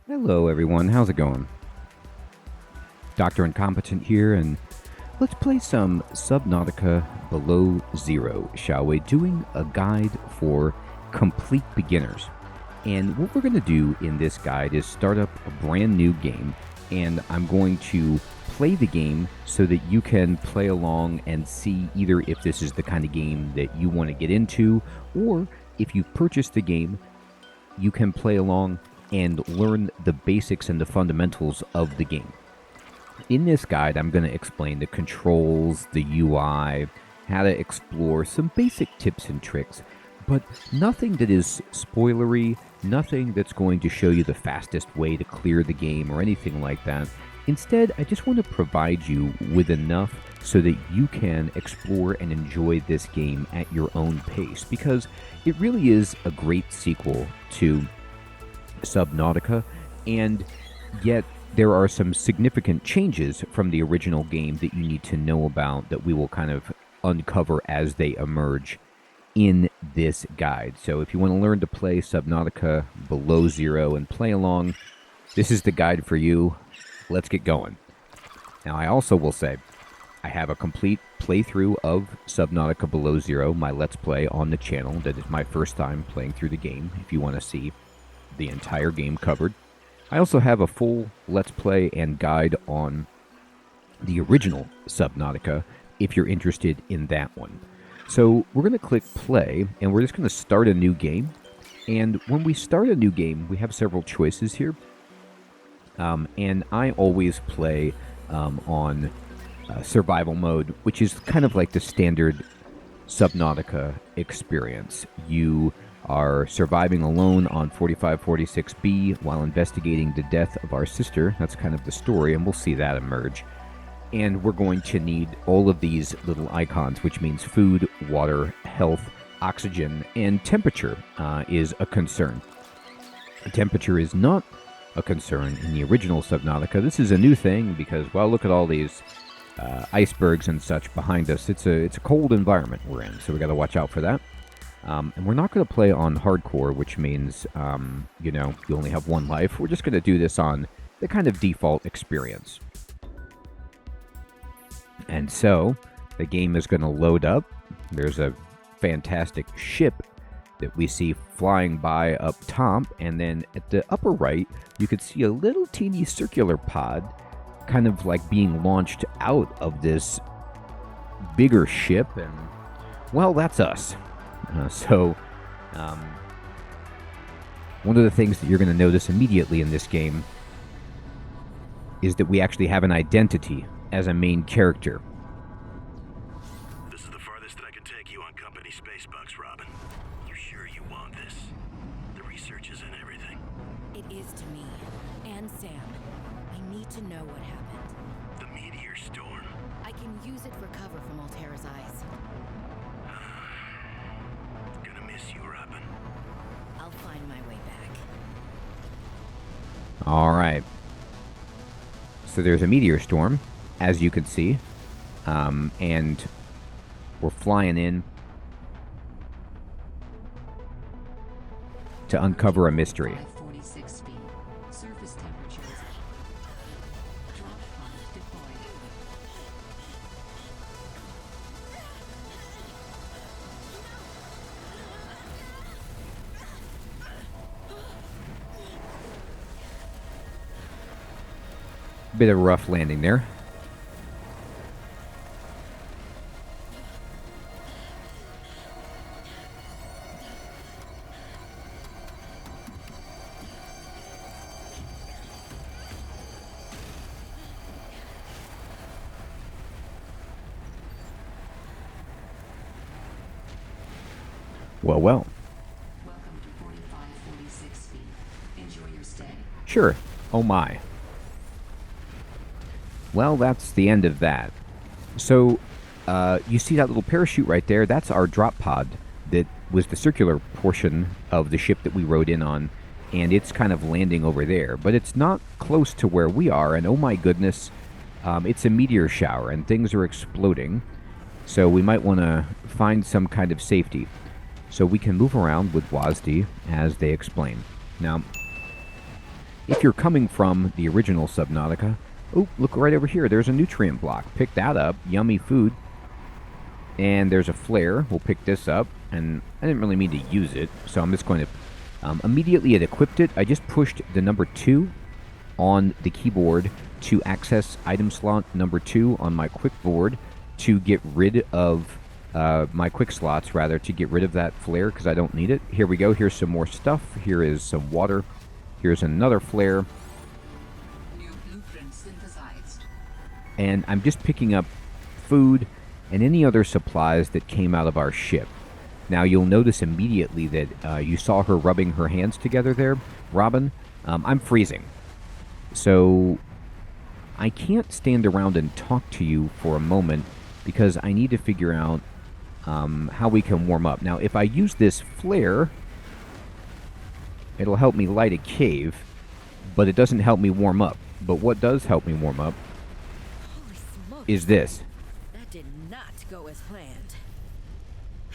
Hello everyone, how's it going? Dr. Incompetent here, and let's play some Subnautica Below Zero, shall we? Doing a guide for complete beginners. And what we're going to do in this guide is start up a brand new game, and I'm going to play the game so that you can play along and see either if this is the kind of game that you want to get into, or if you've purchased the game, you can play along and learn the basics and the fundamentals of the game. In this guide, I'm going to explain the controls, the UI, how to explore some basic tips and tricks, but nothing that is spoilery, nothing that's going to show you the fastest way to clear the game or anything like that. Instead, I just want to provide you with enough so that you can explore and enjoy this game at your own pace, because it really is a great sequel to Subnautica, and yet there are some significant changes from the original game that you need to know about that we will kind of uncover as they emerge in this guide. So if you want to learn to play Subnautica Below Zero and play along, this is the guide for you. Let's get going. Now, I also will say I have a complete playthrough of Subnautica Below Zero, my Let's Play on the channel. That is my first time playing through the game, if you want to see the entire game covered. I also have a full Let's Play and guide on the original Subnautica, if you're interested in that one. So we're going to click play, and we're just going to start a new game. And when we start a new game, we have several choices here. And I always play on survival mode, which is kind of like the standard Subnautica experience. You are surviving alone on 4546B while investigating the death of our sister. That's kind of the story, and we'll see that emerge. And we're going to need all of these little icons, which means food, water, health, oxygen, and temperature is a concern. Temperature is not a concern in the original Subnautica. This is a new thing because, well, look at all these icebergs and such behind us. It's a cold environment we're in, so we got to watch out for that. And we're not going to play on hardcore, which means, you only have one life. We're just going to do this on the kind of default experience. And so, the game is going to load up. There's a fantastic ship that we see flying by up top. And then at the upper right, you could see a little teeny circular pod kind of like being launched out of this bigger ship. And, well, that's us. One of the things that you're going to notice immediately in this game is that we actually have an identity as a main character. This is the farthest that I can take you on company space bucks, Robin. You sure you want this? The research is in everything. It is to me, and Sam. I need to know what happened. The meteor storm. I can use it for cover from Altera's eyes. Gonna miss you, Robin. I'll find my way back. All right. So there's a meteor storm, as you can see, and we're flying in to uncover a mystery. 46 feet. Surface temperatures. Drop pod deployed. Bit of a rough landing there. Well. Welcome to 4546 feet. Enjoy your stay. Sure. Oh my. Well, that's the end of that. So, you see that little parachute right there? That's our drop pod that was the circular portion of the ship that we rode in on, and it's kind of landing over there. But it's not close to where we are, and oh my goodness, it's a meteor shower, and things are exploding. So we might want to find some kind of safety. So we can move around with WASD as they explain. Now, If you're coming from the original Subnautica, oh, look right over here. There's a nutrient block. Pick that up. Yummy food. And there's a flare. We'll pick this up. And I didn't really mean to use it, so I'm just going to... immediately it equipped it. I just pushed the number 2 on the keyboard to access item slot number 2 on my quick board to get rid of my quick slots, rather, to get rid of that flare because I don't need it. Here we go. Here's some more stuff. Here is some water. Here's another flare. New blueprint synthesized. And I'm just picking up food and any other supplies that came out of our ship. Now, you'll notice immediately that you saw her rubbing her hands together there, Robin. I'm freezing. So I can't stand around and talk to you for a moment because I need to figure out how we can warm up. Now, if I use this flare, it'll help me light a cave, but it doesn't help me warm up. But what does help me warm up Holy smokes. is this. That did not go as planned.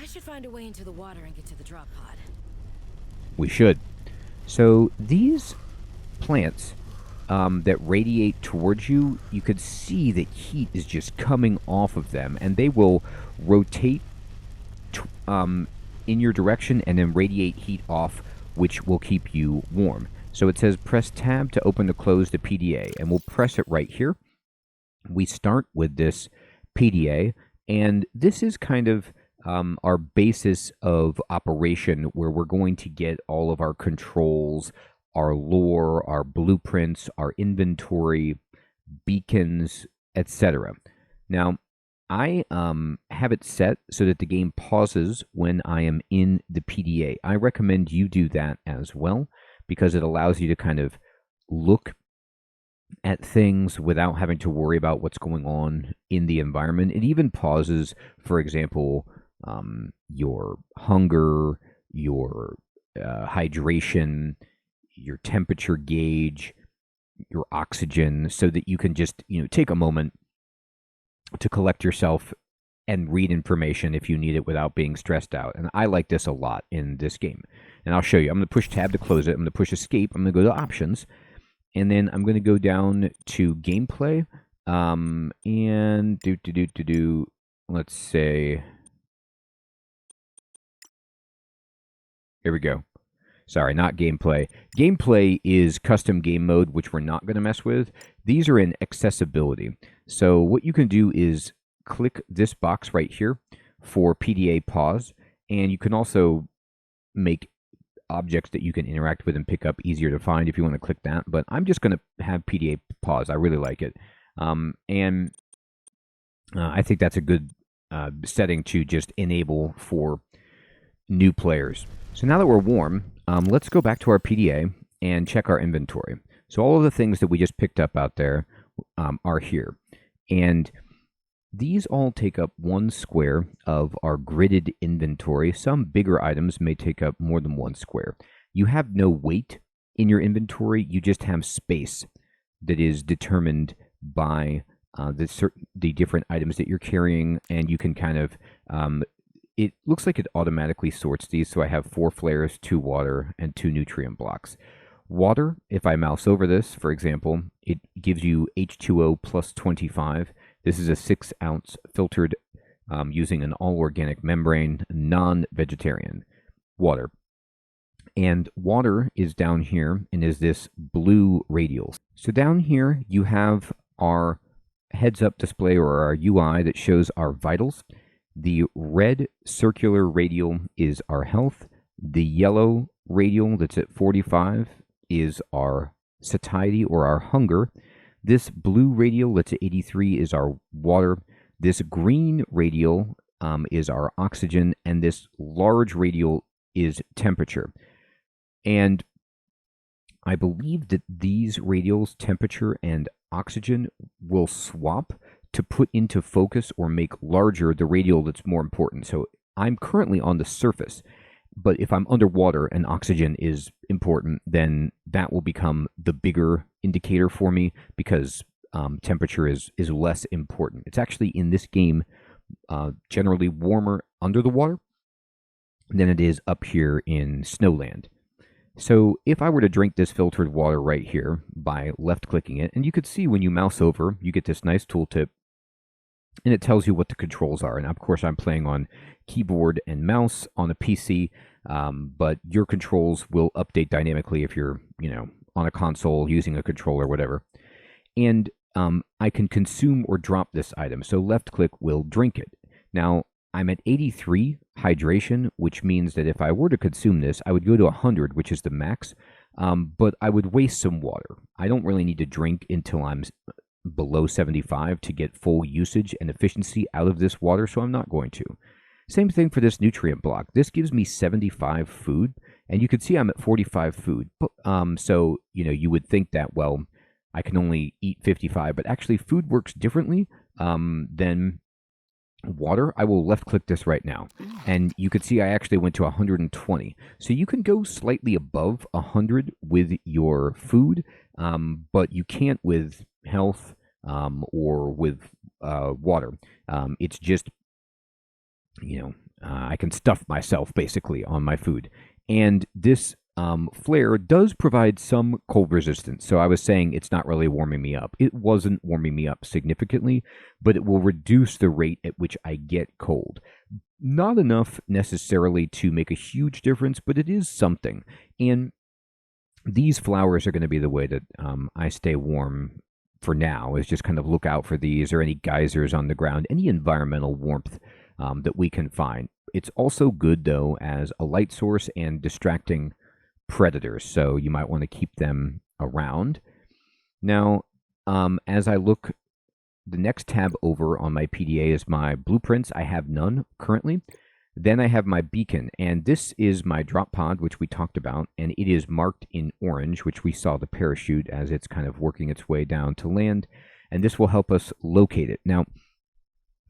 I should find a way into the water and get to the drop pod. We should. So these plants that radiate towards you, you could see that heat is just coming off of them, and they will rotate in your direction and then radiate heat off, which will keep you warm. So it says press tab to open or close the PDA, and we'll press it right here. We start with this PDA, and this is kind of our basis of operation, where we're going to get all of our controls, our lore, our blueprints, our inventory, beacons, etc. Now, I have it set so that the game pauses when I am in the PDA. I recommend you do that as well, because it allows you to kind of look at things without having to worry about what's going on in the environment. It even pauses, for example, your hunger, your hydration, your temperature gauge, your oxygen, so that you can just, take a moment to collect yourself and read information if you need it without being stressed out. And I like this a lot in this game. And I'll show you. I'm going to push tab to close it. I'm going to push escape. I'm going to go to options. And then I'm going to go down to gameplay. And let's say, here we go. Sorry, not gameplay. Gameplay is custom game mode, which we're not going to mess with. These are in accessibility. So what you can do is click this box right here for PDA pause, and you can also make objects that you can interact with and pick up easier to find if you want to click that. But I'm just going to have PDA pause. I really like it. And I think that's a good setting to just enable for new players. So now that we're warm, let's go back to our PDA and check our inventory. So all of the things that we just picked up out there are here. And these all take up 1 square of our gridded inventory. Some bigger items may take up more than 1 square. You have no weight in your inventory. You just have space that is determined by the different items that you're carrying, and you can kind of... it looks like it automatically sorts these, so I have 4 flares, 2 water, and 2 nutrient blocks. Water, if I mouse over this, for example, it gives you H2O plus 25. This is a 6-ounce filtered using an all-organic membrane, non-vegetarian water. And water is down here and is this blue radial. So down here you have our heads-up display, or our UI, that shows our vitals. The red circular radial is our health. The yellow radial that's at 45 is our satiety, or our hunger. This blue radial that's at 83 is our water. This green radial is our oxygen, and this large radial is temperature. And I believe that these radials, temperature and oxygen, will swap to put into focus or make larger the radial that's more important. So I'm currently on the surface, but if I'm underwater and oxygen is important, then that will become the bigger indicator for me, because temperature is less important. It's actually, in this game, generally warmer under the water than it is up here in Snowland. So if I were to drink this filtered water right here by left-clicking it, and you could see when you mouse over, you get this nice tooltip, and it tells you what the controls are. And of course, I'm playing on keyboard and mouse on a PC, but your controls will update dynamically if you're, on a console using a controller, whatever. And I can consume or drop this item. So left-click will drink it. Now, I'm at 83 hydration, which means that if I were to consume this, I would go to 100, which is the max, but I would waste some water. I don't really need to drink until I'm below 75 to get full usage and efficiency out of this water, so I'm not going to. Same thing for this nutrient block. This gives me 75 food, and you can see I'm at 45 food. So, you would think that, well, I can only eat 55, but actually food works differently than water. I will left click this right now, and you can see I actually went to 120. So you can go slightly above 100 with your food, but you can't with health or with water. It's just, I can stuff myself basically on my food. And this flare does provide some cold resistance. So I was saying it's not really warming me up. It wasn't warming me up significantly, but it will reduce the rate at which I get cold. Not enough necessarily to make a huge difference, but it is something. And these flowers are going to be the way that I stay warm for now, is just kind of look out for these or any geysers on the ground, any environmental warmth that we can find. It's also good, though, as a light source and distracting predators, so you might want to keep them around. Now, as I look, the next tab over on my PDA is my blueprints. I have none currently. Then I have my beacon, and this is my drop pod, which we talked about, and it is marked in orange, which we saw the parachute as it's kind of working its way down to land, and this will help us locate it. Now,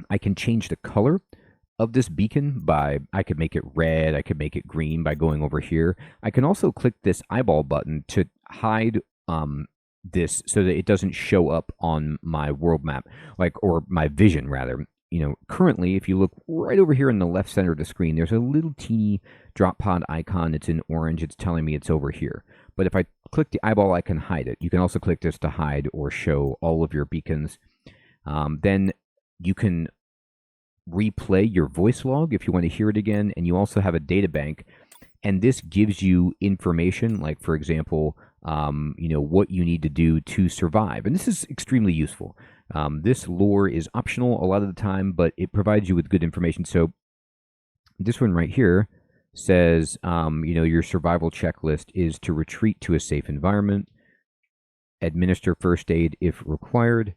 I can change the color of this beacon I could make it red, I could make it green by going over here. I can also click this eyeball button to hide this so that it doesn't show up on my world map, or my vision rather. Currently, if you look right over here in the left center of the screen, there's a little teeny drop pod icon. It's in orange. It's telling me it's over here. But if I click the eyeball, I can hide it. You can also click this to hide or show all of your beacons. Then you can replay your voice log if you want to hear it again, and you also have a data bank, and this gives you information, like for example, what you need to do to survive, and this is extremely useful. This lore is optional a lot of the time, but it provides you with good information. So this one right here says, your survival checklist is to retreat to a safe environment, administer first aid if required,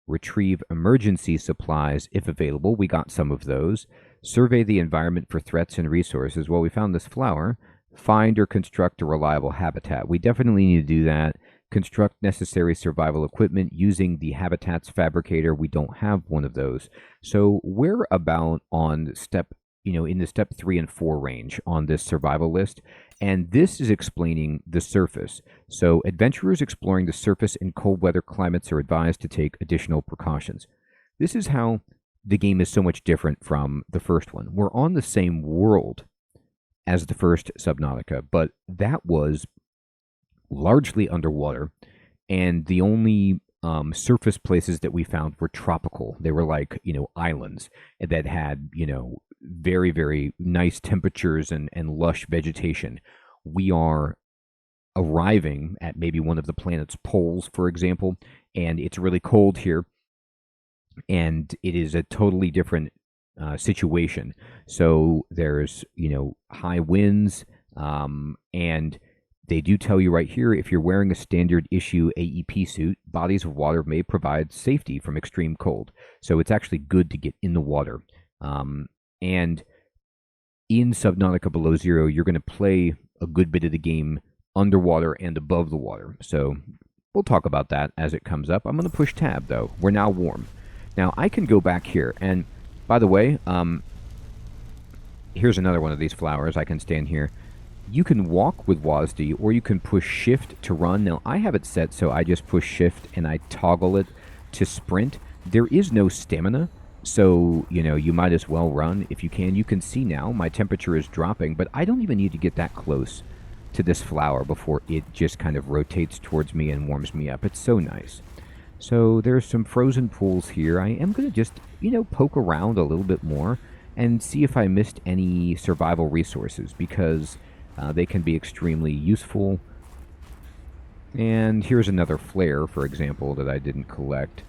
retrieve emergency supplies if available. We got some of those. Survey the environment for threats and resources. Well, we found this flower. Find or construct a reliable habitat. We definitely need to do that. Construct necessary survival equipment using the Habitats Fabricator. We don't have one of those. So we're about on step, in the step 3 and 4 range on this survival list. And this is explaining the surface. So adventurers exploring the surface in cold weather climates are advised to take additional precautions. This is how the game is so much different from the first one. We're on the same world as the first Subnautica, but that was largely underwater, and the only surface places that we found were tropical. They were like, islands that had, very, very nice temperatures and lush vegetation. We are arriving at maybe one of the planet's poles, for example, and it's really cold here, and it is a totally different situation. So there's, high winds, and they do tell you right here, if you're wearing a standard issue AEP suit, bodies of water may provide safety from extreme cold. So it's actually good to get in the water. And in Subnautica Below Zero, you're going to play a good bit of the game underwater and above the water. So we'll talk about that as it comes up. I'm going to push tab, though. We're now warm. Now, I can go back here. And by the way, here's another one of these flowers. I can stand here. You can walk with WASD, or you can push shift to run. Now, I have it set so I just push shift and I toggle it to sprint. There is no stamina, so, you might as well run if you can. You can see now my temperature is dropping, but I don't even need to get that close to this flower before it just kind of rotates towards me and warms me up. It's so nice. So there's some frozen pools here. I am going to just, poke around a little bit more and see if I missed any survival resources, because they can be extremely useful. And here's another flare, for example, that I didn't collect.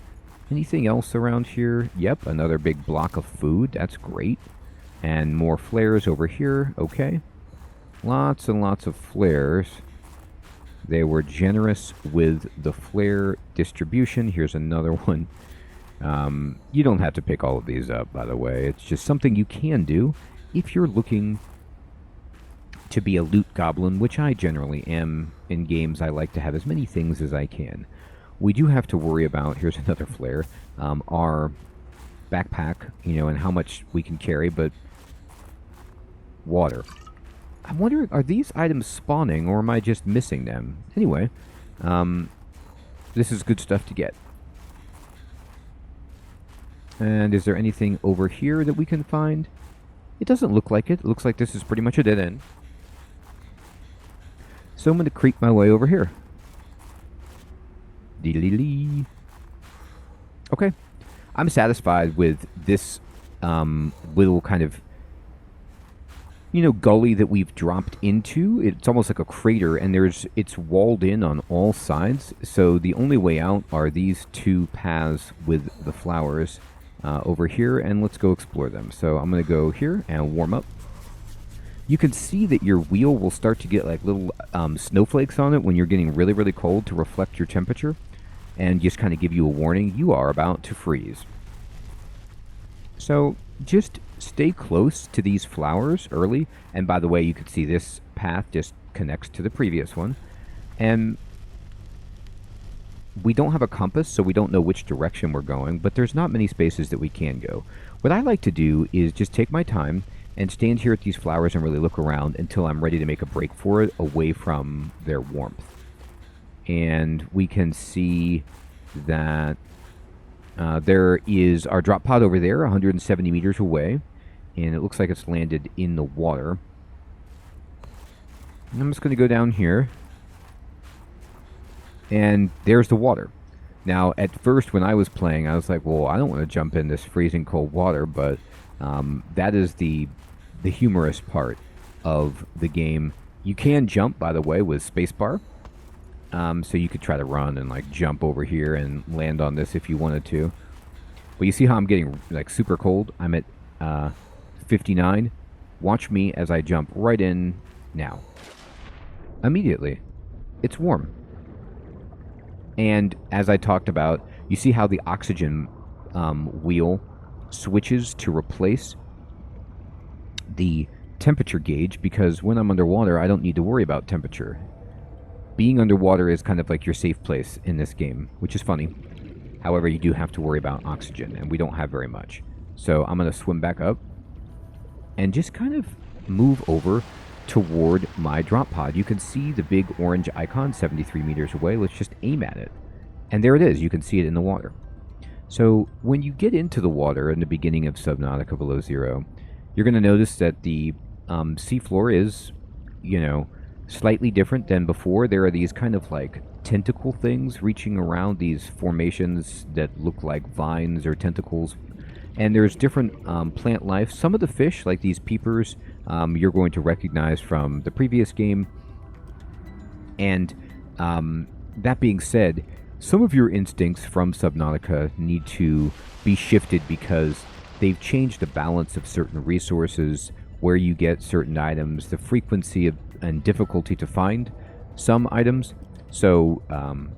Anything else around here? Yep, another big block of food. That's great. And more flares over here. Okay. Lots and lots of flares. They were generous with the flare distribution. Here's another one. You don't have to pick all of these up, by the way. It's just something you can do if you're looking to be a loot goblin, which I generally am in games. I like to have as many things as I can. We do have to worry about, here's another flare, our backpack, and how much we can carry, but water. I'm wondering, are these items spawning, or am I just missing them? Anyway, this is good stuff to get. And is there anything over here that we can find? It doesn't look like it. It looks like this is pretty much a dead end. So I'm going to creep my way over here. Dee-lee-lee. Okay. I'm satisfied with this little kind of, gully that we've dropped into. It's almost like a crater, and it's walled in on all sides. So the only way out are these two paths with the flowers over here, and let's go explore them. So I'm going to go here and warm up. You can see that your wheel will start to get like little snowflakes on it when you're getting really, really cold to reflect your temperature and just kind of give you a warning. You are about to freeze. So just stay close to these flowers early. And by the way, you can see this path just connects to the previous one. And we don't have a compass, so we don't know which direction we're going, but there's not many spaces that we can go. What I like to do is just take my time and stand here at these flowers and really look around until I'm ready to make a break for it away from their warmth. And we can see that there is our drop pod over there, 170 meters away, and it looks like it's landed in the water. And I'm just going to go down here, and there's the water. Now, at first when I was playing, I was like, well, I don't want to jump in this freezing cold water, but that is the humorous part of the game. You can jump, by the way, with spacebar. So you could try to run and like jump over here and land on this if you wanted to. But you see how I'm getting like super cold? I'm at 59. Watch me as I jump right in now. Immediately. It's warm. And as I talked about, you see how the oxygen wheel switches to replace the temperature gauge, because when I'm underwater, I don't need to worry about temperature. Being underwater is kind of like your safe place in this game, which is funny. However, you do have to worry about oxygen, and we don't have very much. So I'm going to swim back up and just kind of move over toward my drop pod. You can see the big orange icon 73 meters away. Let's just aim at it. And there it is. You can see it in the water. So when you get into the water in the beginning of Subnautica Below Zero, you're going to notice that the seafloor is, slightly different than before. There are these kind of like tentacle things reaching around these formations that look like vines or tentacles. And there's different plant life. Some of the fish, like these peepers, you're going to recognize from the previous game. And that being said, some of your instincts from Subnautica need to be shifted because they've changed the balance of certain resources, where you get certain items, the frequency of, and difficulty to find some items. So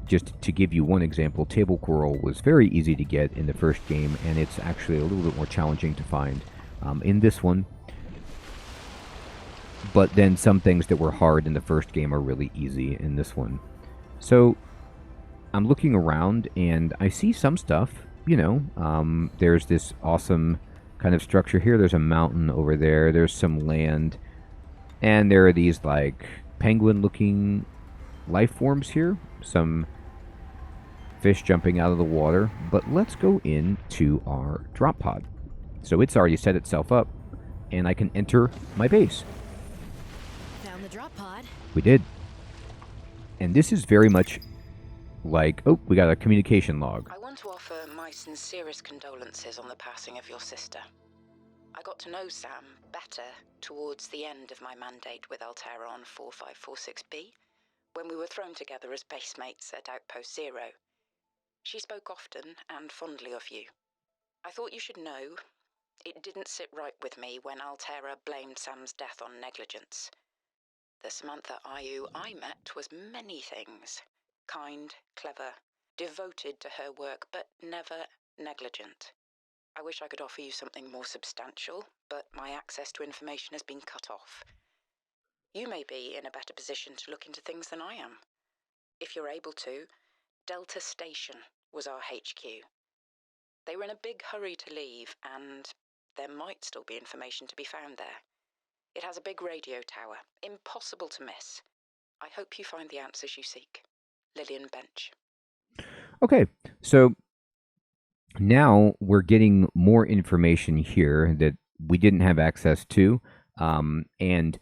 just to give you one example, table coral was very easy to get in the first game, and it's actually a little bit more challenging to find in this one. But then some things that were hard in the first game are really easy in this one. So I'm looking around and I see some stuff, there's this awesome kind of structure here. There's a mountain over there. There's some land. And there are these like penguin looking life forms here. Some fish jumping out of the water. But let's go into our drop pod. So it's already set itself up and I can enter my base. Found the drop pod. We did. And this is very much like, oh, we got a communication log. I want to offer my sincerest condolences on the passing of your sister. I got to know Sam better towards the end of my mandate with Altera on 4546B, when we were thrown together as base mates at Outpost Zero. She spoke often and fondly of you. I thought you should know, it didn't sit right with me when Altera blamed Sam's death on negligence. The Samantha Ayu I met was many things. Kind, clever, devoted to her work, but never negligent. I wish I could offer you something more substantial, but my access to information has been cut off. You may be in a better position to look into things than I am. If you're able to, Delta Station was our HQ. They were in a big hurry to leave, and there might still be information to be found there. It has a big radio tower, impossible to miss. I hope you find the answers you seek. Lillian Bench. Okay, so now we're getting more information here that we didn't have access to, and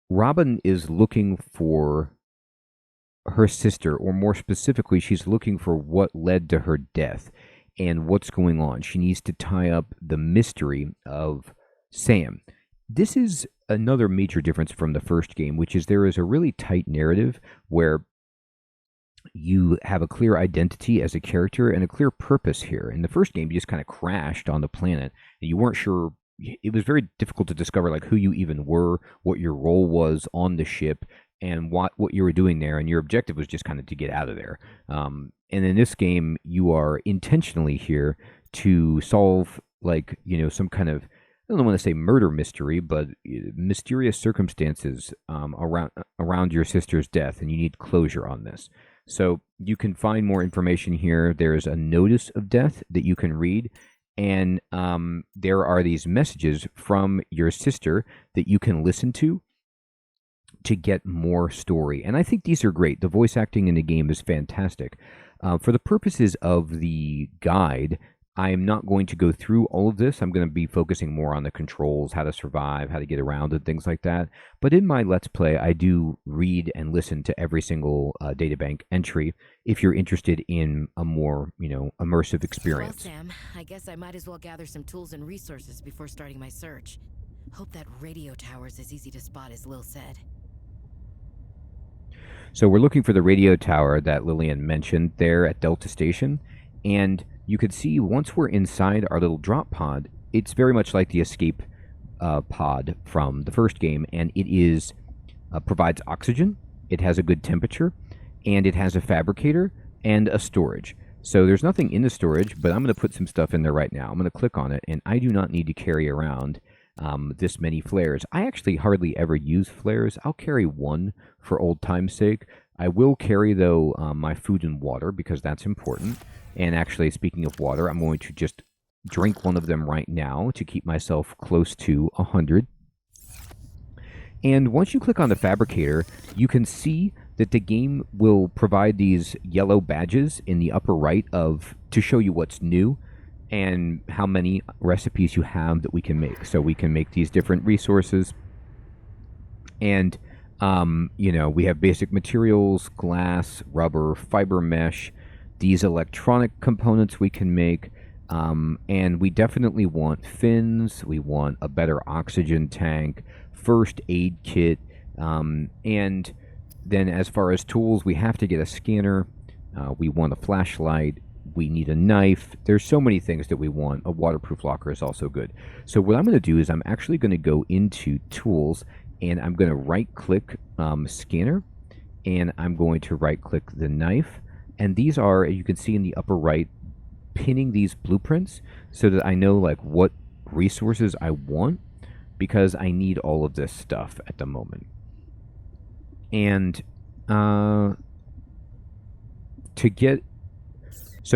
Robin is looking for her sister, or more specifically, she's looking for what led to her death and what's going on. She needs to tie up the mystery of Sam. This is another major difference from the first game, which is there is a really tight narrative where you have a clear identity as a character and a clear purpose here. In the first game, you just kind of crashed on the planet and you weren't sure. It was very difficult to discover like who you even were, what your role was on the ship, and what you were doing there. And your objective was just kind of to get out of there. And in this game, you are intentionally here to solve like, some kind of, I don't want to say murder mystery, but mysterious circumstances around your sister's death, and you need closure on this. So you can find more information here. There's a notice of death that you can read, and there are these messages from your sister that you can listen to get more story. And I think these are great. The voice acting in the game is fantastic. For the purposes of the guide, I'm not going to go through all of this. I'm going to be focusing more on the controls, how to survive, how to get around, and things like that. But in my Let's Play, I do read and listen to every single databank entry if you're interested in a more, immersive experience. Well, Sam, I guess I might as well gather some tools and resources before starting my search. Hope that radio tower's as easy to spot as Lil said. So we're looking for the radio tower that Lillian mentioned there at Delta Station, and you could see once we're inside our little drop pod, it's very much like the escape pod from the first game, and it is provides oxygen, it has a good temperature, and it has a fabricator and a storage. So there's nothing in the storage, but I'm going to put some stuff in there right now. I'm going to click on it, and I do not need to carry around this many flares. I actually hardly ever use flares. I'll carry one for old time's sake. I will carry, though, my food and water, because that's important. And actually, speaking of water, I'm going to just drink one of them right now to keep myself close to 100. And once you click on the fabricator, you can see that the game will provide these yellow badges in the upper right to show you what's new and how many recipes you have that we can make. So we can make these different resources. And, we have basic materials, glass, rubber, fiber mesh, these electronic components we can make, and we definitely want fins, we want a better oxygen tank, first aid kit, and then as far as tools, we have to get a scanner, we want a flashlight, we need a knife. There's so many things that we want. A waterproof locker is also good. So what I'm going to do is I'm actually going to go into tools, and I'm going to right-click scanner, and I'm going to right-click the knife. And these are, you can see in the upper right, pinning these blueprints so that I know like what resources I want, because I need all of this stuff at the moment. And so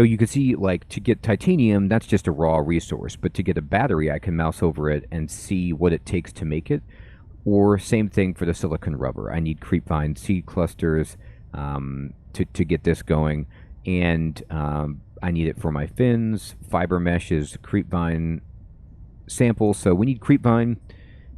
you can see like to get titanium, that's just a raw resource. But to get a battery, I can mouse over it and see what it takes to make it. Or same thing for the silicon rubber. I need creepvine seed clusters, to get this going, and I need it for my fins. Fiber mesh is creepvine samples, so we need creepvine,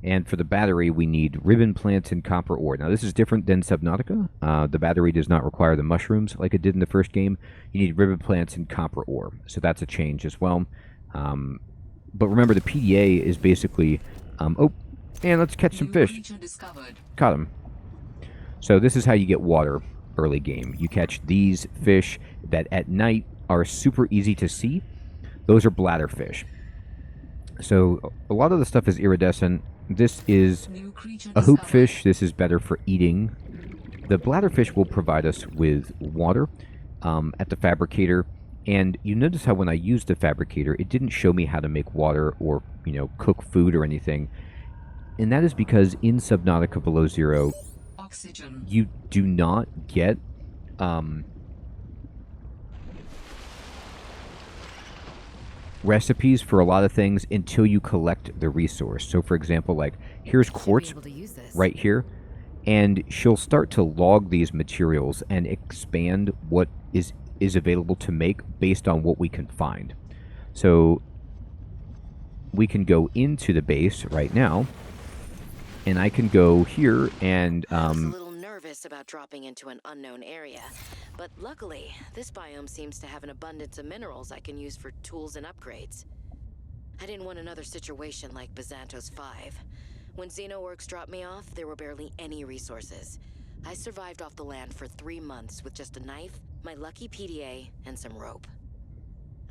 And for the battery, we need ribbon plants and copper ore. Now, this is different than Subnautica. The battery does not require the mushrooms like it did in the first game. You need ribbon plants and copper ore. So that's a change as well. But remember, the PDA is basically... oh, and let's catch some fish. Caught them. So this is how you get water early game. You catch these fish that at night are super easy to see. Those are bladderfish. So a lot of the stuff is iridescent. This is a hoopfish. This is better for eating. The bladderfish will provide us with water at the fabricator. And you notice how when I used the fabricator, it didn't show me how to make water or, cook food or anything. And that is because in Subnautica Below Zero, you do not get recipes for a lot of things until you collect the resource. So for example, like here's quartz right here, and she'll start to log these materials and expand what is available to make based on what we can find. So we can go into the base right now, and I can go here and I was a little nervous about dropping into an unknown area, but luckily, this biome seems to have an abundance of minerals I can use for tools and upgrades. I didn't want another situation like Bazantos 5. When Xenoworks dropped me off, there were barely any resources. I survived off the land for 3 months with just a knife, my lucky PDA, and some rope.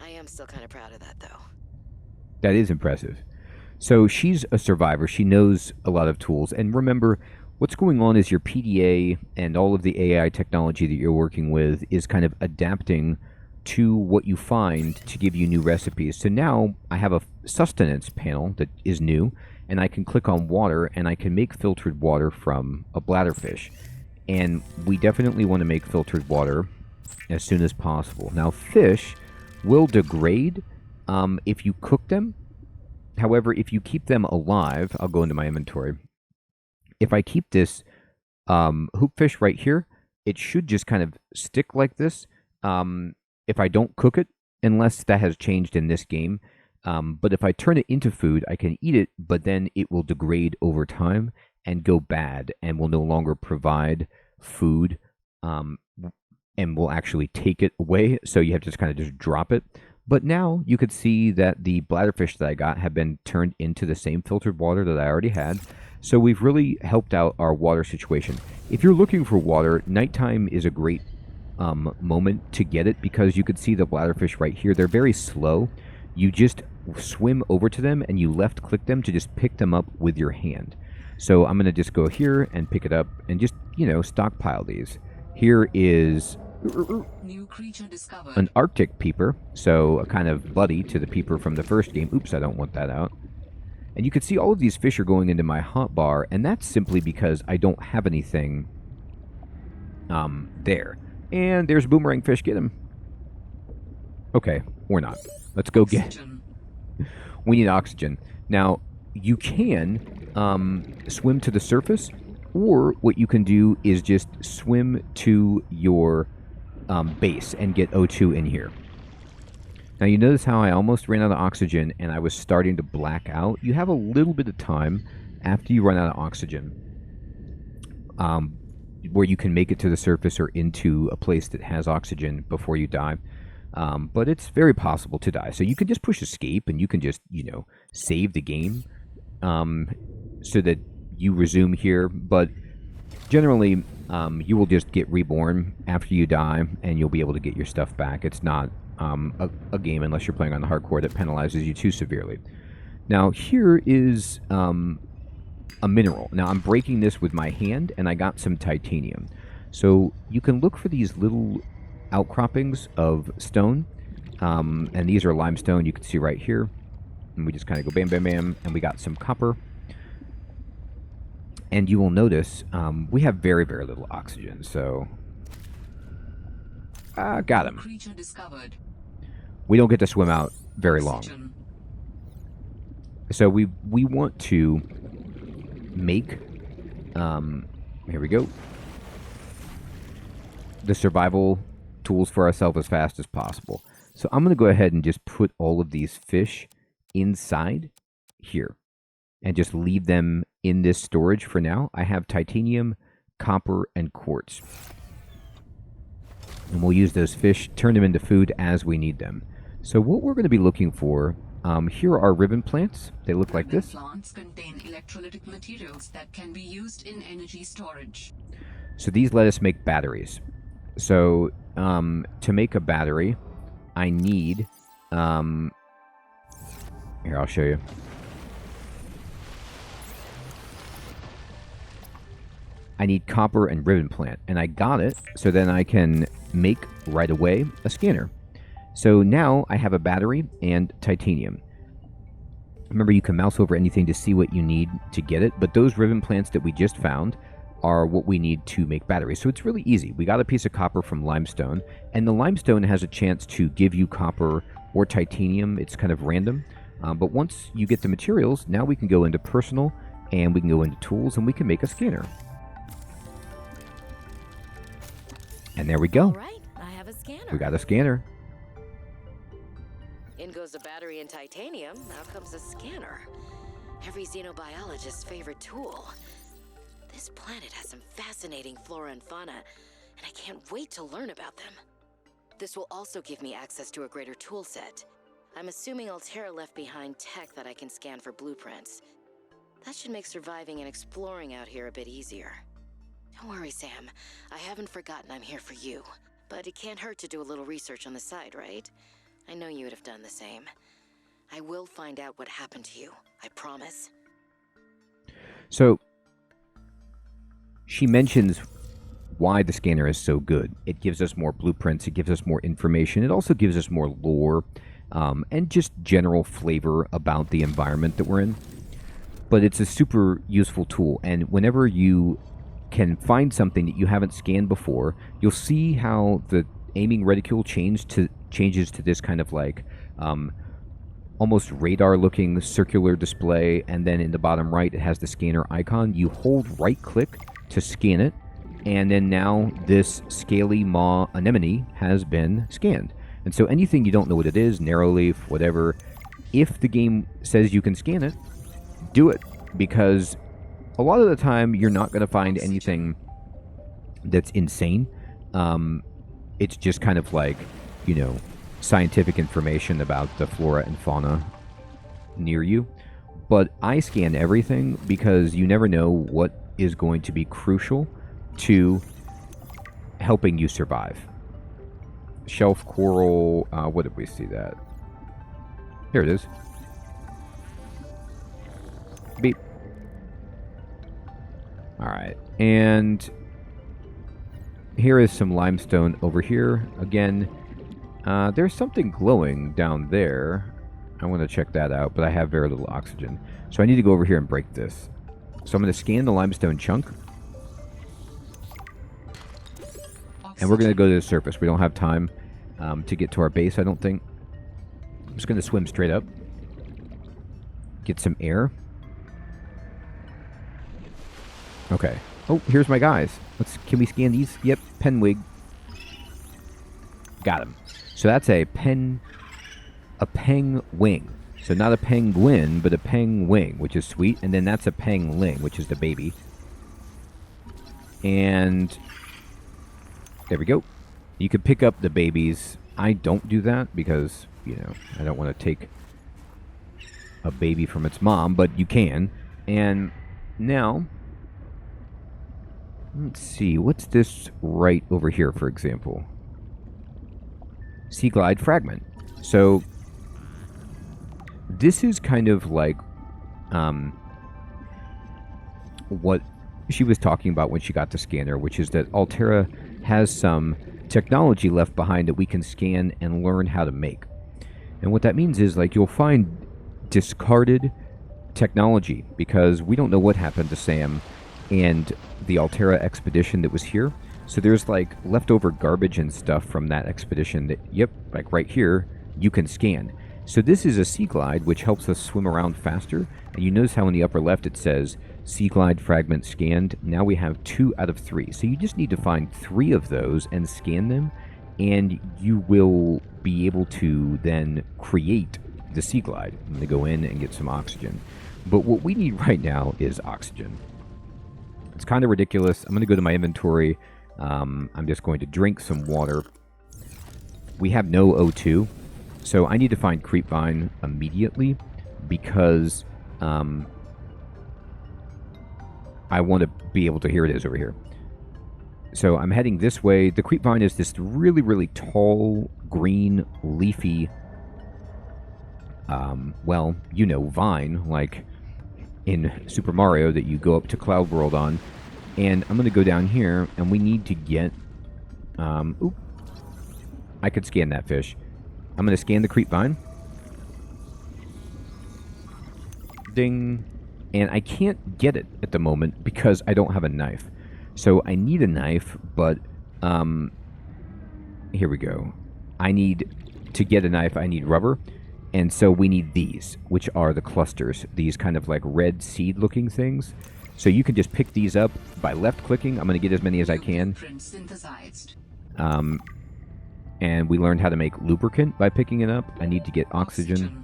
I am still kind of proud of that, though. That is impressive. So she's a survivor. She knows a lot of tools. And remember, what's going on is your PDA and all of the AI technology that you're working with is kind of adapting to what you find to give you new recipes. So now I have a sustenance panel that is new, and I can click on water, and I can make filtered water from a bladderfish. And we definitely want to make filtered water as soon as possible. Now, fish will degrade if you cook them. However, if you keep them alive, I'll go into my inventory. If I keep this hoopfish right here, it should just kind of stick like this if I don't cook it, unless that has changed in this game. But if I turn it into food, I can eat it, but then it will degrade over time and go bad and will no longer provide food and will actually take it away. So you have to just kind of just drop it. But now you could see that the bladderfish that I got have been turned into the same filtered water that I already had. So we've really helped out our water situation. If you're looking for water, nighttime is a great moment to get it, because you could see the bladderfish right here. They're very slow. You just swim over to them and you left click them to just pick them up with your hand. So I'm going to just go here and pick it up and just, stockpile these. Here is New creature discovered. an Arctic peeper, so a kind of buddy to the peeper from the first game. Oops, I don't want that out. And you can see all of these fish are going into my hotbar, and that's simply because I don't have anything there. And there's a boomerang fish. Get him. Okay, or not. Let's go get... We need oxygen. Now, you can swim to the surface, or what you can do is just swim to your base and get O2 in here. Now, you notice how I almost ran out of oxygen and I was starting to black out. You have a little bit of time after you run out of oxygen where you can make it to the surface or into a place that has oxygen before you die. But it's very possible to die. So you can just push escape and you can just, save the game so that you resume here. But generally, you will just get reborn after you die and you'll be able to get your stuff back. It's not a game, unless you're playing on the hardcore, that penalizes you too severely. Now, here is a mineral. Now, I'm breaking this with my hand, and I got some titanium. So you can look for these little outcroppings of stone, and these are limestone. You can see right here. And we just kind of go bam, bam, bam, and we got some copper. And you will notice we have very, very little oxygen, so... got him. Creature discovered. We don't get to swim out very long. So we want to make... here we go. The survival tools for ourselves as fast as possible. So I'm going to go ahead and just put all of these fish inside here. and just leave them in this storage for now. I have titanium, copper, and quartz. And we'll use those fish, turn them into food as we need them. So what we're going to be looking for, here are ribbon plants. They look like this. Plants contain electrolytic materials that can be used in energy storage. So these let us make batteries. So to make a battery, I need... here, I'll show you. I need copper and ribbon plant, and I got it, so then I can make right away a scanner. So now I have a battery and titanium. Remember, you can mouse over anything to see what you need to get it, but those ribbon plants that we just found are what we need to make batteries. So it's really easy. We got a piece of copper from limestone, and the limestone has a chance to give you copper or titanium. It's kind of random. But once you get the materials, now we can go into personal, and we can go into tools, and we can make a scanner. And there we go. All right, I have a scanner. We got a scanner. In goes a battery and titanium. Out comes a scanner. Every xenobiologist's favorite tool. This planet has some fascinating flora and fauna, and I can't wait to learn about them. This will also give me access to a greater tool set. I'm assuming Altera left behind tech that I can scan for blueprints. That should make surviving and exploring out here a bit easier. Don't worry, Sam. I haven't forgotten I'm here for you. But it can't hurt to do a little research on the side, right? I know you would have done the same. I will find out what happened to you. I promise. So, she mentions why the scanner is so good. It gives us more blueprints, it gives us more information, it also gives us more lore, and just general flavor about the environment that we're in. But it's a super useful tool, and whenever you can find something that you haven't scanned before, you'll see how the aiming reticule changes to this kind of like almost radar-looking circular display, and then in the bottom right it has the scanner icon. You hold right-click to scan it, and then now this scaly maw anemone has been scanned. And so anything you don't know what it is, narrowleaf, whatever, if the game says you can scan it, do it, because a lot of the time you're not going to find anything that's insane. It's just kind of like, you know, scientific information about the flora and fauna near you. But I scan everything because you never know what is going to be crucial to helping you survive. Shelf coral, what did we see that? Here it is. Beep. Alright, and here is some limestone over here. Again, there's something glowing down there. I want to check that out, but I have very little oxygen. So I need to go over here and break this. So I'm going to scan the limestone chunk. And we're going to go to the surface. We don't have time to get to our base, I don't think. I'm just going to swim straight up. Get some air. Okay. Oh, here's my guys. Can we scan these? Yep, penwig. Got him. So that's a penguin. So not a penguin, but a penguin, which is sweet. And then that's a pangling, which is the baby. And there we go. You could pick up the babies. I don't do that because, you know, I don't want to take a baby from its mom, but you can. And now, let's see, what's this right over here, for example? Sea glide fragment. So this is kind of like what she was talking about when she got the scanner, which is that Altera has some technology left behind that we can scan and learn how to make. And what that means is, like, you'll find discarded technology because we don't know what happened to Sam and the Altera expedition that was here. So there's like leftover garbage and stuff from that expedition that, yep, like right here, you can scan. So this is a sea glide, which helps us swim around faster. And you notice how in the upper left it says sea glide fragment scanned. Now we have 2 out of 3. So you just need to find 3 of those and scan them, and you will be able to then create the sea glide. I'm going to go in and get some oxygen. But what we need right now is oxygen. It's kind of ridiculous. I'm going to go to my inventory. I'm just going to drink some water. We have no O2, so I need to find Creepvine immediately because I want to be able to... Here it is over here. So I'm heading this way. The Creepvine is this really, really tall, green, leafy, well, you know, vine, like in Super Mario that you go up to Cloud World on. And I'm going to go down here, and we need to get... oop. I could scan that fish. I'm going to scan the Creepvine. Ding. And I can't get it at the moment because I don't have a knife. So I need a knife, but here we go. To get a knife, I need rubber. And so we need these, which are the clusters. These kind of like red seed-looking things. So you can just pick these up by left-clicking. I'm going to get as many as I can. And we learned how to make lubricant by picking it up. I need to get oxygen.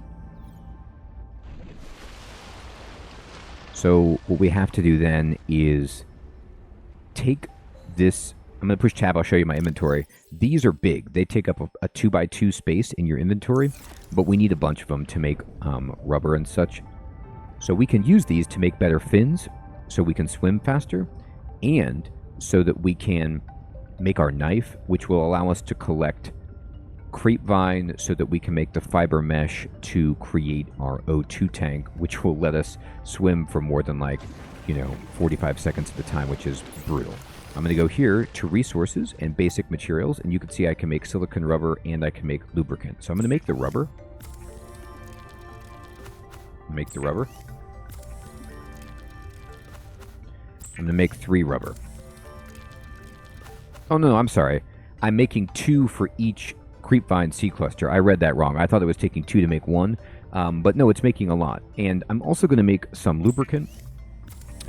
So what we have to do then is take this. I'm going to push tab. I'll show you my inventory. These are big. They take up a 2x2 space in your inventory, but we need a bunch of them to make rubber and such. So we can use these to make better fins so we can swim faster, and so that we can make our knife, which will allow us to collect Creepvine so that we can make the fiber mesh to create our O2 tank, which will let us swim for more than 45 seconds at a time, which is brutal. I'm going to go here to resources and basic materials, and you can see I can make silicone rubber and I can make lubricant. So I'm going to make the rubber. Make the rubber. I'm going to make 3 rubber. Oh, no, I'm sorry. I'm making 2 for each Creepvine seed cluster. I read that wrong. I thought it was taking 2 to make 1. But no, it's making a lot. And I'm also going to make some lubricant,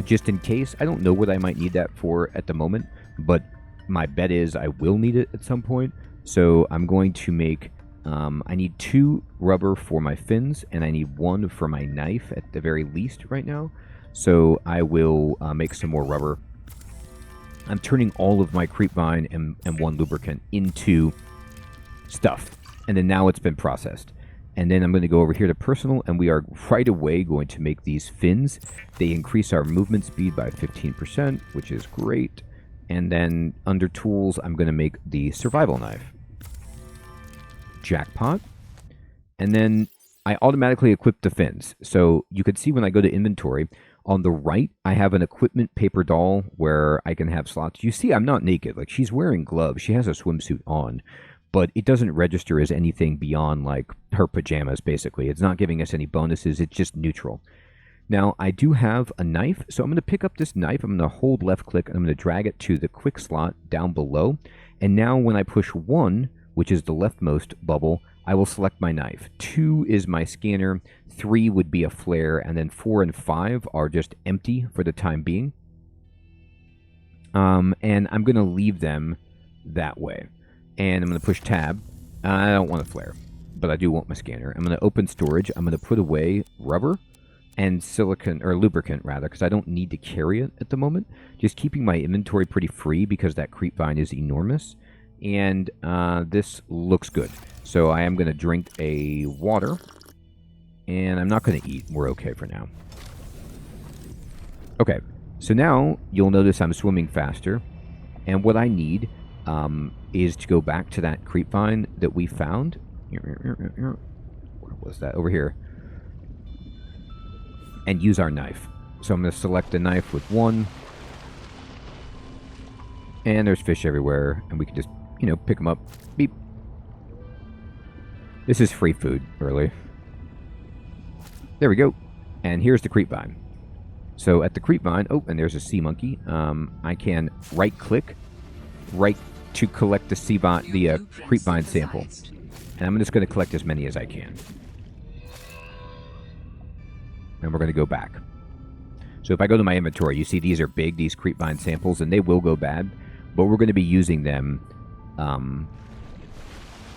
just in case. I don't know what I might need that for at the moment, but my bet is I will need it at some point. So I'm going to make... I need 2 rubber for my fins, and I need 1 for my knife at the very least right now. So I will make some more rubber. I'm turning all of my Creepvine and 1 lubricant into stuff. And then now it's been processed. And then I'm going to go over here to personal, and we are right away going to make these fins. They increase our movement speed by 15%, which is great. And then under tools, I'm going to make the survival knife. Jackpot. And then I automatically equip the fins. So you can see when I go to inventory, on the right, I have an equipment paper doll where I can have slots. You see, I'm not naked. Like, she's wearing gloves. She has a swimsuit on. But it doesn't register as anything beyond, like, her pajamas, basically. It's not giving us any bonuses. It's just neutral. Now, I do have a knife, so I'm going to pick up this knife. I'm going to hold left-click, and I'm going to drag it to the quick slot down below. And now when I push 1, which is the leftmost bubble, I will select my knife. 2 is my scanner. 3 would be a flare, and then 4 and 5 are just empty for the time being. And I'm going to leave them that way. And I'm going to push tab. I don't want a flare, but I do want my scanner. I'm going to open storage. I'm going to put away rubber and silicone, or lubricant rather, because I don't need to carry it at the moment. Just keeping my inventory pretty free because that Creepvine is enormous. And this looks good. So I am going to drink a water. And I'm not going to eat. We're okay for now. Okay. So now you'll notice I'm swimming faster. And what I need is to go back to that Creepvine that we found. Where was that? Over here. And use our knife. So I'm going to select the knife with 1. And there's fish everywhere. And we can just, pick them up. Beep. This is free food, early. There we go. And here's the Creepvine. So at the Creepvine, oh, and there's a sea monkey. I can right-click, to collect the Creepvine sample. And I'm just going to collect as many as I can. And we're going to go back. So if I go to my inventory, you see these are big, these Creepvine samples, and they will go bad. But we're going to be using them.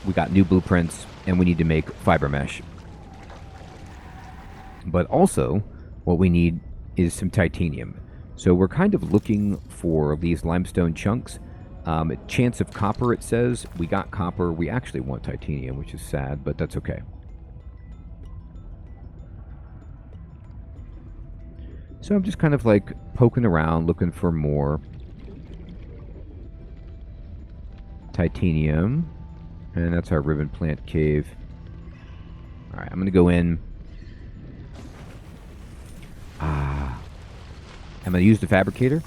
We got new blueprints, and we need to make fiber mesh. But also, what we need is some titanium. So we're kind of looking for these limestone chunks. Chance of copper, it says. We got copper. We actually want titanium, which is sad, but that's okay. So I'm just kind of like poking around, looking for more titanium. And that's our ribbon plant cave. Alright, I'm going to go in. I'm going to use the fabricator.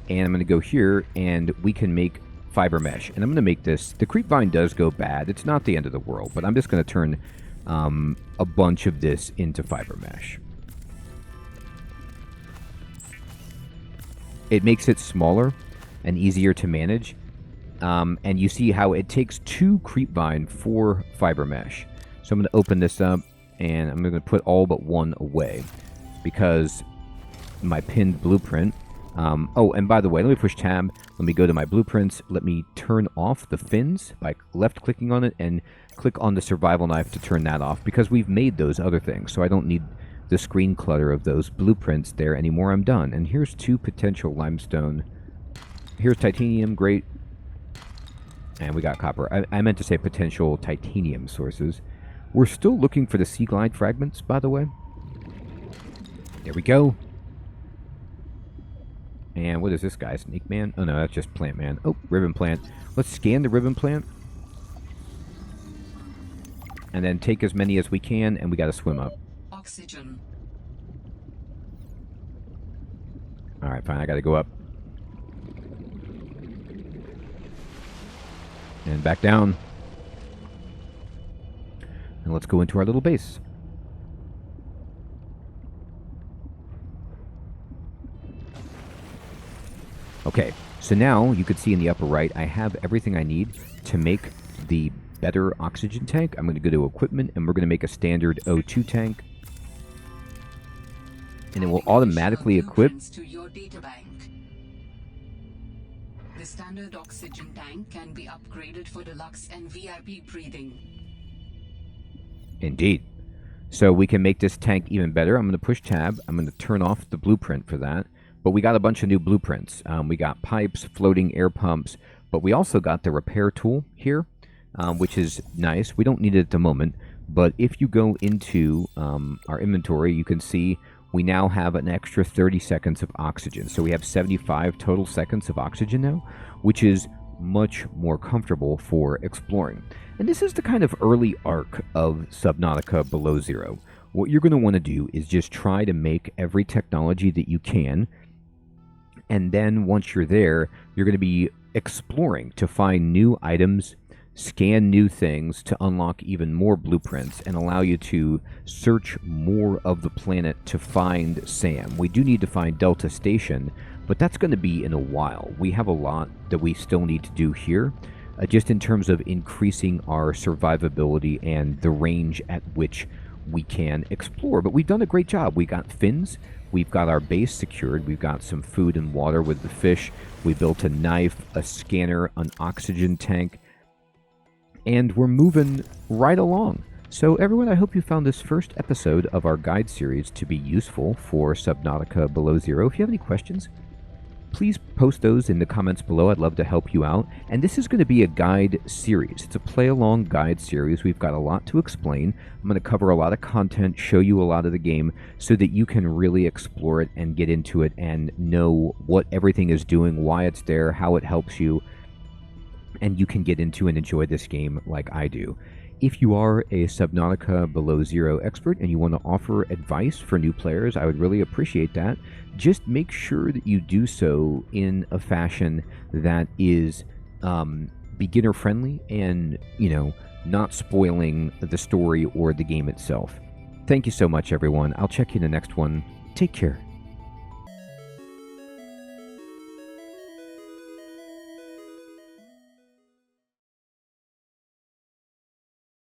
And I'm going to go here, and we can make fiber mesh. And I'm going to make this... The creep vine does go bad. It's not the end of the world. But I'm just going to turn a bunch of this into fiber mesh. It makes it smaller and easier to manage. And you see how it takes 2 creep vine for fiber mesh. So I'm going to open this up, and I'm going to put all but 1 away. Because my pinned blueprint... oh, and by the way, let me push tab. Let me go to my blueprints. Let me turn off the fins by left-clicking on it and click on the survival knife to turn that off. Because we've made those other things, so I don't need the screen clutter of those blueprints there anymore. I'm done. And here's 2 potential limestone. Here's titanium, great. And we got copper. I meant to say potential titanium sources. We're still looking for the sea glide fragments, by the way. There we go. And what is this guy? Snake man? Oh no, that's just plant man. Oh, ribbon plant. Let's scan the ribbon plant. And then take as many as we can, and we gotta swim up. Oxygen. Alright, fine, I gotta go up. And back down. And let's go into our little base. Okay, so now you can see in the upper right, I have everything I need to make the better oxygen tank. I'm going to go to equipment, and we're going to make a standard O2 tank. And it will automatically equip. To your data bank. The standard oxygen tank can be upgraded for deluxe and VIP breathing. Indeed. So we can make this tank even better. I'm going to push tab. I'm going to turn off the blueprint for that. But we got a bunch of new blueprints. We got pipes, floating air pumps, but we also got the repair tool here, which is nice. We don't need it at the moment, but if you go into our inventory, you can see we now have an extra 30 seconds of oxygen. So we have 75 total seconds of oxygen now, which is much more comfortable for exploring. And this is the kind of early arc of Subnautica Below Zero. What you're going to want to do is just try to make every technology that you can. And then once you're there, you're going to be exploring to find new items, scan new things to unlock even more blueprints and allow you to search more of the planet to find Sam. We do need to find Delta Station, but that's going to be in a while. We have a lot that we still need to do here, just in terms of increasing our survivability and the range at which we can explore. But we've done a great job. We got fins. We've got our base secured. We've got some food and water with the fish. We built a knife, a scanner, an oxygen tank. And we're moving right along. So everyone, I hope you found this first episode of our guide series to be useful for Subnautica Below Zero. If you have any questions, please post those in the comments below. I'd love to help you out. And this is going to be a guide series. It's a play-along guide series. We've got a lot to explain. I'm going to cover a lot of content, show you a lot of the game, so that you can really explore it and get into it and know what everything is doing, why it's there, how it helps you, and you can get into and enjoy this game like I do. If you are a Subnautica Below Zero expert and you want to offer advice for new players, I would really appreciate that. Just make sure that you do so in a fashion that is beginner friendly and, not spoiling the story or the game itself. Thank you so much, everyone. I'll check you in the next one. Take care.